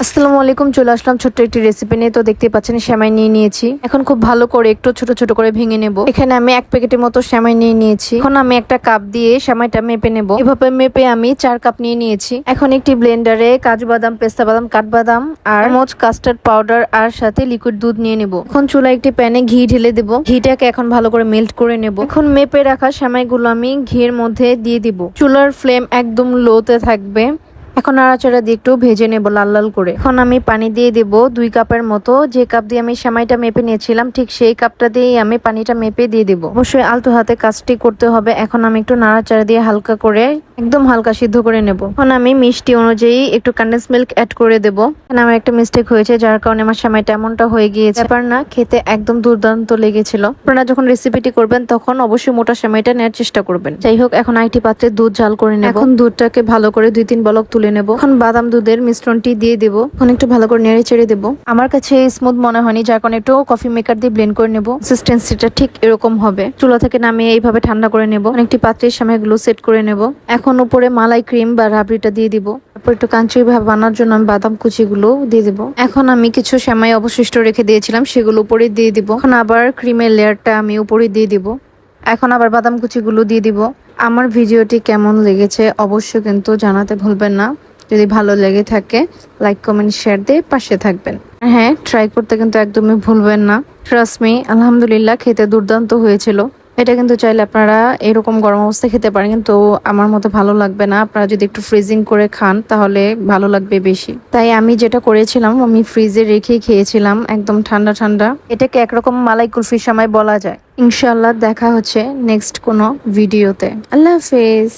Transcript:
আসসালামু আলাইকুম, চলে আসলাম ছোট্ট একটি রেসিপি নিয়ে। তো দেখতে পাচ্ছেন সেমাই নিয়ে নিয়েছি। এখন খুব ভালো করে একটু ছোট ছোট করে ভেঙে নেব। এখানে আমি 1 প্যাকেটের মতো সেমাই নিয়ে নিয়েছি। এখন আমি একটা কাপ দিয়ে সেমাইটা মেপে নেব। এভাবে মেপে আমি 4 কাপ নিয়ে নিয়েছি। এখন একটি ব্লেন্ডারে কাজু বাদাম, পেস্তা বাদাম, কাঠবাদাম আর চামচ কাস্টার্ড পাউডার আর সাথে লিকুইড দুধ নিয়ে নেব। এখন চুলায় একটি প্যানে ঘি ঢেলে দেব। ঘিটাকে এখন ভালো করে মেল্ট করে নেব। এখন মেপে রাখা সেমাইগুলো আমি ঘিয়ের মধ্যে দিয়ে দিব। চুলার ফ্লেম একদম লোতে থাকবে। এখন নাড়াচাড়া দিয়ে একটু ভেজে নেব লাল লাল করে। এখন আমি পানি দিয়ে দেব 2 কাপের মতো। যে কাপ দিয়ে আমি সেমাইটা মেপে নিয়েছিলাম ঠিক সেই কাপটা দিয়েই আমি পানিটা মেপে দিয়ে দেব। অবশ্যই আলতো হাতে কাজটি করতে হবে। এখন আমি একটু নাড়াচাড়া দিয়ে হালকা করে একদম হালকা সিদ্ধ করে নেব। এখন আমি মিষ্টি অনুযায়ী একটু কনডেন্স মিল্ক অ্যাড করে দেব। এখানে আমার একটা মিস্টেক হয়েছে, যার কারণে আমার সেমাইটা এমনটা হয়ে গিয়েছে। ব্যাপার না, খেতে একদম দুর্দান্ত লেগেছিল। আপনারা যখন রেসিপিটি করবেন তখন অবশ্যই মোটা সেমাইটা নেওয়ার চেষ্টা করবেন। যাই হোক, এখন আরেকটি পাত্রে দুধ জাল করে নেব। এখন দুধটাকে ভালো করে 2-3 বলক তুলে নেব। এখন বাদাম দুধের মিশ্রণটি দিয়ে দেব। এখন একটু ভালো করে নেড়ে চেড়ে দেবো। আমার কাছে স্মুথ মনে হয়নি, যার কারণে একটু কফি মেকার দিয়ে ব্লেন্ড করে নেব। কনসিস্টেন্সিটা ঠিক এরকম হবে। চুলা থেকে নামিয়ে এইভাবে ঠান্ডা করে নেব। একটি পাত্রে সেমাইগুলো সেট করে নেব। এখন উপরে মালাই ক্রিম বা রাবড়িটা দিয়ে দিব। তারপর একটু কাঞ্চি ভাব বানার জন্য আমি বাদাম কুচিগুলো দিয়ে দিব। এখন আমি কিছু সেমাই অবশিষ্ট রেখে দিয়েছিলাম, সেগুলো উপরে দিয়ে দিব। এখন আবার ক্রিমের লেয়ারটা আমি উপরে দিয়ে দিব। এখন আবার বাদাম কুচিগুলো দিয়ে দিব। আমার ভিডিওটি কেমন লেগেছে অবশ্যই কিন্তু জানাতে ভুলবেন না। যদি ভালো লেগে থাকে লাইক, কমেন্ট, শেয়ার দিয়ে পাশে থাকবেন। হ্যাঁ, ট্রাই করতে কিন্তু একদমই ভুলবেন না। ট্রাস্ট মি, আলহামদুলিল্লাহ খেতে দুর্দান্ত হয়েছিল। এটা কিন্তু চাইলে আপনারা এরকম গরম অবস্থায় খেতে পারেন, কিন্তু আমার মতো ভালো লাগবে না। আপনারা যদি একটু ফ্রিজিং করে খান তাহলে ভালো লাগবে বেশি। তাই আমি যেটা করেছিলাম, আমি ফ্রিজে রেখে খেয়েছিলাম একদম ঠান্ডা ঠান্ডা। এটাকে একরকম মালাই কুলফির সময় বলা যায়। ইনশাআল্লাহ দেখা হচ্ছে নেক্সট কোনো ভিডিওতে। আল্লাহ হাফেজ।